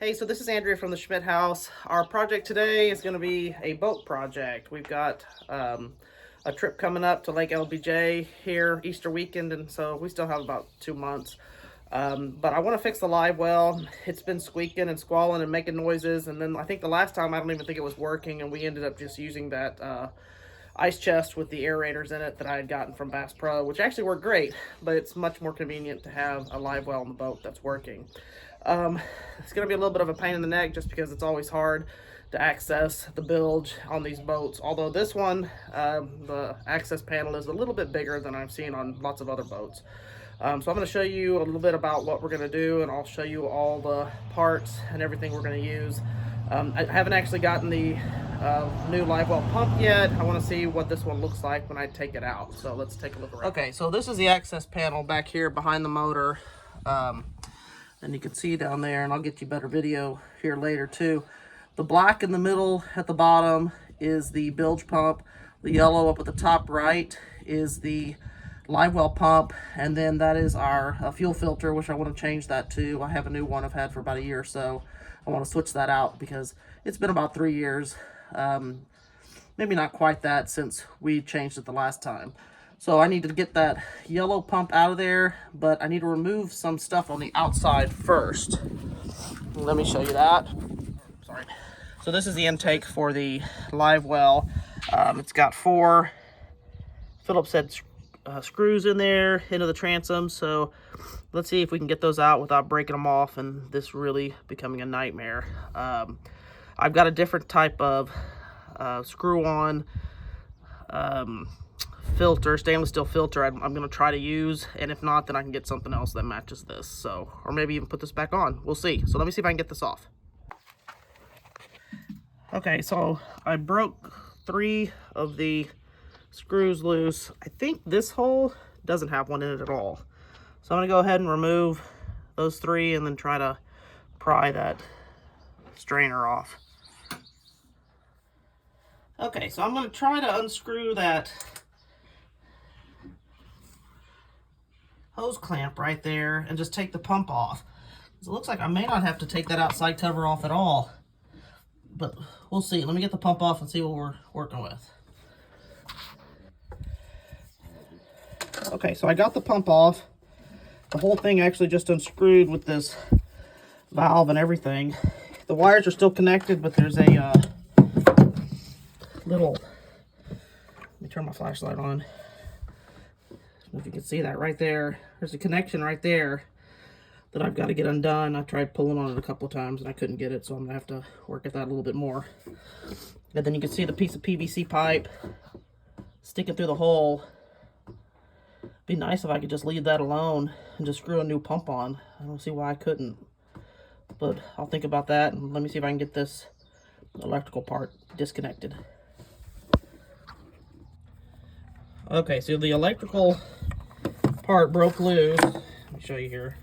Hey, so this is Andrea from the Schmidt House. Our project today is going to be a boat project. We've got a trip coming up to Lake LBJ here Easter weekend, and so we still have about 2 months. But I want to fix the live well. It's been squeaking and squalling and making noises, and then I think the last time I don't even think it was working, and we ended up just using that ice chest with the aerators in it that I had gotten from Bass Pro, which actually worked great, but it's much more convenient to have a live well in the boat that's working. It's going to be a little bit of a pain in the neck just because it's always hard to access the bilge on these boats. Although this one, the access panel is a little bit bigger than I've seen on lots of other boats. So I'm going to show you a little bit about what we're going to do, and I'll show you all the parts and everything we're going to use. I haven't actually gotten the new live well pump yet. I want to see what this one looks like when I take it out. So let's take a look around. Okay, so this is the access panel back here behind the motor. And you can see down there, and I'll get you better video here later too. The black in the middle at the bottom is the bilge pump. The yellow up at the top right is the live well pump, and then that is our fuel filter, which I want to change that to. I have a new one I've had for about a year or so. I want to switch that out because it's been about 3 years, maybe not quite that, since we changed it the last time. So I need to get that yellow pump out of there, but I need to remove some stuff on the outside first. Let me show you that. Sorry. So this is the intake for the live well. It's got 4 Phillips head screws in there into the transom. So let's see if we can get those out without breaking them off and this really becoming a nightmare. I've got a different type of screw-on filter, stainless steel filter I'm going to try to use, and if not, then I can get something else that matches this. So, or maybe even put this back on. We'll see. So let me see if I can get this off. Okay, so I broke 3 of the screws loose. I think this hole doesn't have one in it at all. So I'm going to go ahead and remove those 3 and then try to pry that strainer off. Okay, so I'm going to try to unscrew that hose clamp right there and just take the pump off. It looks like I may not have to take that outside cover off at all, but we'll see. Let me get the pump off and see what we're working with. Okay, so I got the pump off. The whole thing actually just unscrewed with this valve and everything. The wires are still connected, but there's a little, let me turn my flashlight on. If you can see that right there, there's a connection right there that I've got to get undone. I tried pulling on it a couple of times and I couldn't get it, so I'm gonna have to work at that a little bit more. And then you can see the piece of PVC pipe sticking through the hole. Be nice if I could just leave that alone and just screw a new pump on. I don't see why I couldn't, but I'll think about that, and let me see if I can get this electrical part disconnected. Okay, so the electrical part broke loose. Let me show you here.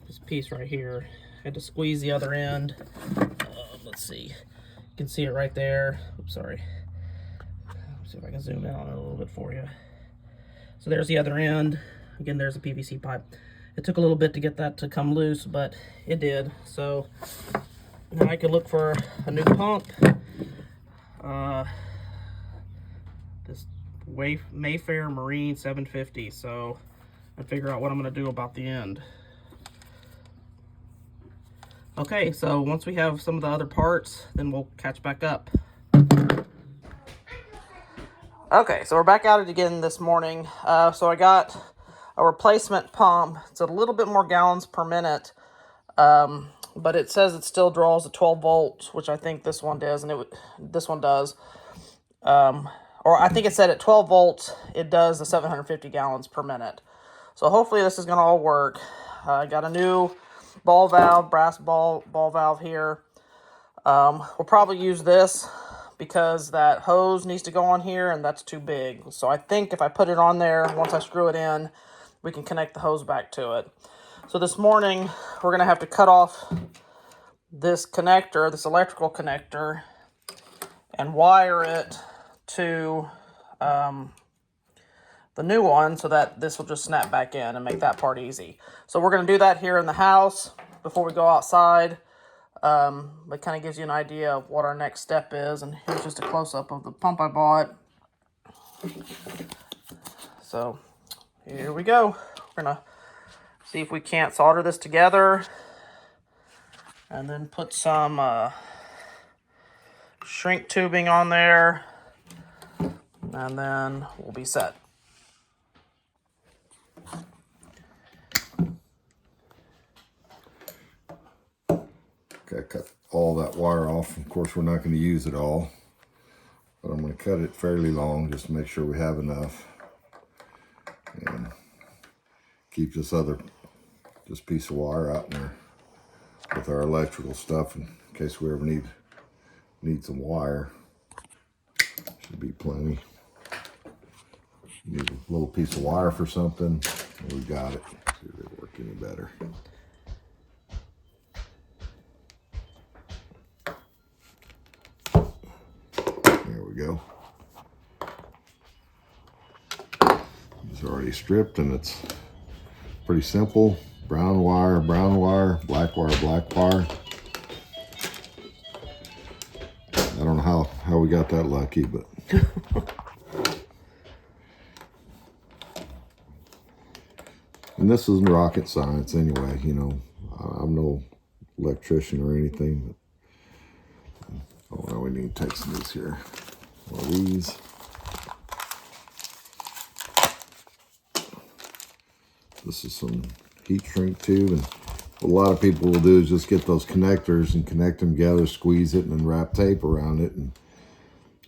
This piece right here. I had to squeeze the other end. Let's see. You can see it right there. Oops, sorry. Let's see if I can zoom in on it a little bit for you. So there's the other end. Again, there's a PVC pipe. It took a little bit to get that to come loose, but it did. So now I could look for a new pump. This Mayfair Marine 750. So I figure out what I'm going to do about the end. Okay, so once we have some of the other parts, then we'll catch back up. Okay, so we're back at it again this morning. So I got a replacement pump. It's a little bit more gallons per minute, but it says it still draws a 12 volts, which I think this one does, and this one does. Or I think it said at 12 volts, it does the 750 gallons per minute. So hopefully this is going to all work. I got a new ball valve, brass ball valve here. We'll probably use this because that hose needs to go on here and that's too big. So I think if I put it on there, once I screw it in, we can connect the hose back to it. So this morning, we're going to have to cut off this connector, this electrical connector, and wire it to the new one so that this will just snap back in and make that part easy. So we're going to do that here in the house before we go outside. But kind of gives you an idea of what our next step is. And here's just a close-up of the pump I bought. So here we go. We're gonna see if we can't solder this together and then put some shrink tubing on there, and then we'll be set. Okay, cut all that wire off. Of course, we're not going to use it all, but I'm going to cut it fairly long just to make sure we have enough. And keep this piece of wire out there with our electrical stuff in case we ever need some wire. Should be plenty. Need a little piece of wire for something, we got it. See if it work any better. There we go. It's already stripped and it's pretty simple. Brown wire, black wire, black wire. I don't know how we got that lucky, but and this isn't rocket science anyway, you know. I'm no electrician or anything, but oh no, we need to take some of these here. One of these. This is some heat shrink tube, and what a lot of people will do is just get those connectors and connect them together, squeeze it, and then wrap tape around it. And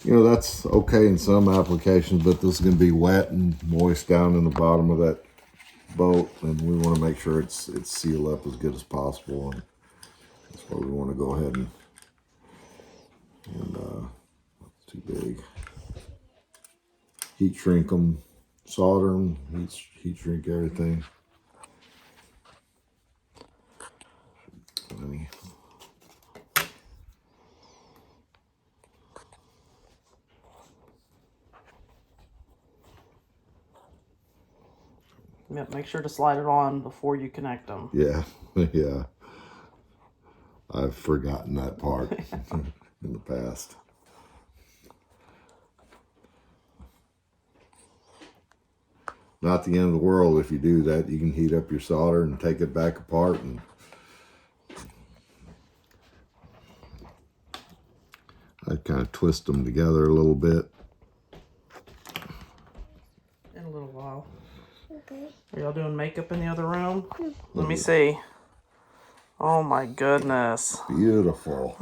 you know, that's okay in some applications, but this is going to be wet and moist down in the bottom of that boat, and we want to make sure it's sealed up as good as possible. And that's why we want to go ahead and too big. Heat shrink them, solder them, heat shrink everything. Plenty. Yep, make sure to slide it on before you connect them. Yeah, yeah. I've forgotten that part in the past. Not the end of the world if you do that. You can heat up your solder and take it back apart. And I kind of twist them together a little bit. In a little while. Okay. Are y'all doing makeup in the other room? Let me see. Oh my goodness. Beautiful.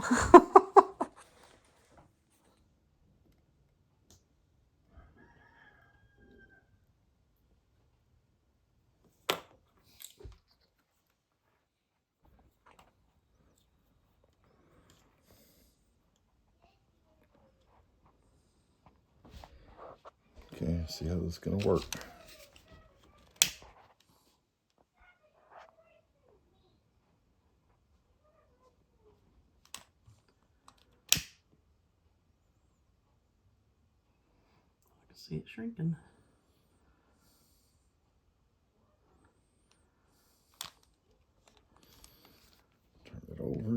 Okay, see how this is going to work. I can see it shrinking. Turn it over.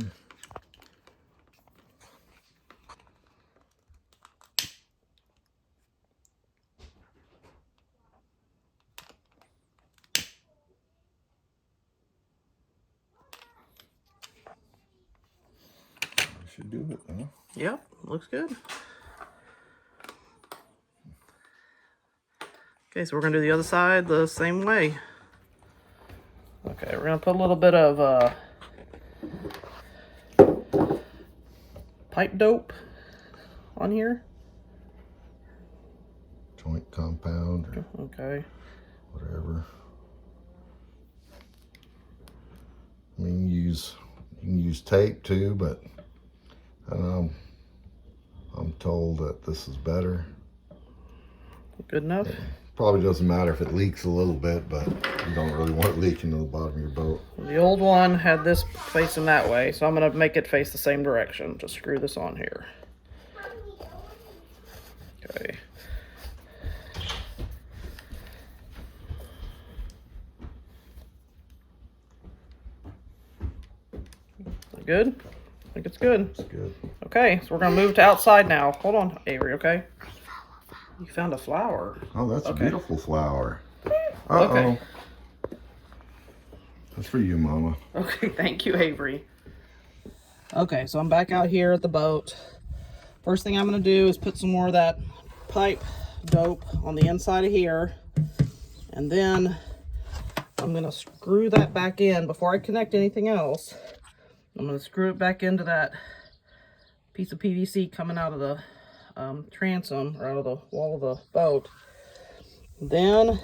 Should do it, huh? Yep, looks good. Okay, so we're gonna do the other side the same way. Okay, we're gonna put a little bit of pipe dope on here. Joint compound or okay, whatever. I mean, you can use tape too, but I don't know. I'm told that this is better. Good enough? It probably doesn't matter if it leaks a little bit, but you don't really want it leaking to the bottom of your boat. The old one had this facing that way, so I'm going to make it face the same direction. Just screw this on here. Okay. Good? think it's good. It's good. Okay, so we're gonna move to outside now. Hold on, Avery, okay? You found a flower. Oh, that's a Okay. beautiful flower. Uh-oh. Okay. That's for you, Mama. Okay, thank you, Avery. Okay, so I'm back out here at the boat. First thing I'm gonna do is put some more of that pipe dope on the inside of here. And then I'm gonna screw that back in before I connect anything else. I'm gonna screw it back into that piece of PVC coming out of the transom, or out of the wall of the boat. Then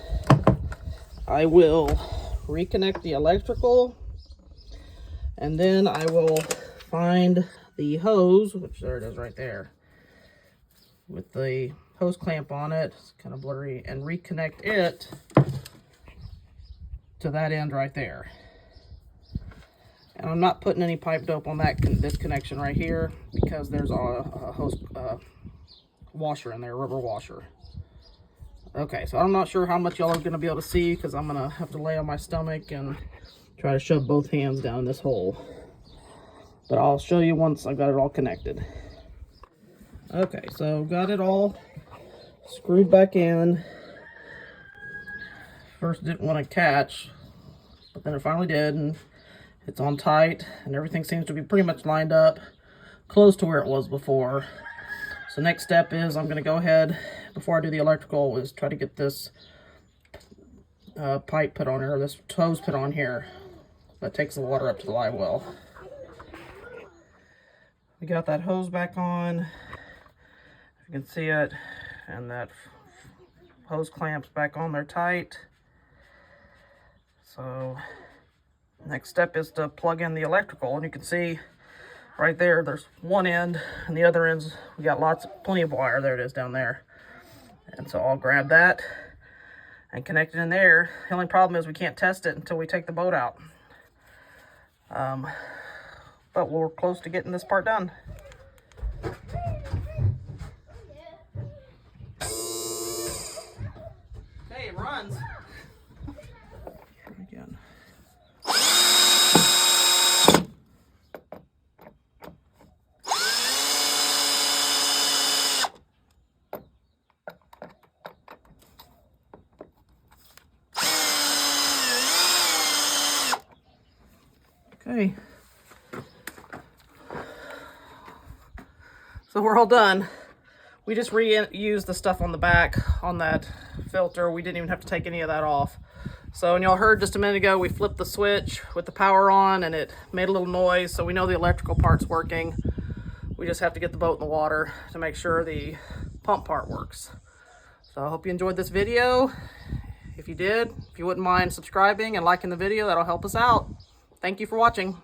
I will reconnect the electrical, and then I will find the hose, which there it is right there, with the hose clamp on it. It's kind of blurry, and reconnect it to that end right there. And I'm not putting any pipe dope on this connection right here, because there's a hose washer in there, rubber washer. Okay, so I'm not sure how much y'all are going to be able to see, because I'm going to have to lay on my stomach and try to shove both hands down this hole. But I'll show you once I've got it all connected. Okay, so got it all screwed back in. First didn't want to catch, but then it finally did, and it's on tight, and everything seems to be pretty much lined up, close to where it was before. So next step is I'm going to go ahead, before I do the electrical, is try to get this pipe put on here, or this hose put on here, that takes the water up to the live well. We got that hose back on, if you can see it, and that hose clamps back on there tight. So next step is to plug in the electrical, and you can see right there, there's one end, and the other ends, we got plenty of wire. There it is down there. And so I'll grab that and connect it in there. The only problem is we can't test it until we take the boat out. But we're close to getting this part done. Hey, it runs. Again. Okay. So we're all done. We just reused the stuff on the back on that filter. We didn't even have to take any of that off. So, and y'all heard just a minute ago, we flipped the switch with the power on and it made a little noise. So we know the electrical part's working. We just have to get the boat in the water to make sure the pump part works. So I hope you enjoyed this video. If you did, if you wouldn't mind subscribing and liking the video, that'll help us out. Thank you for watching.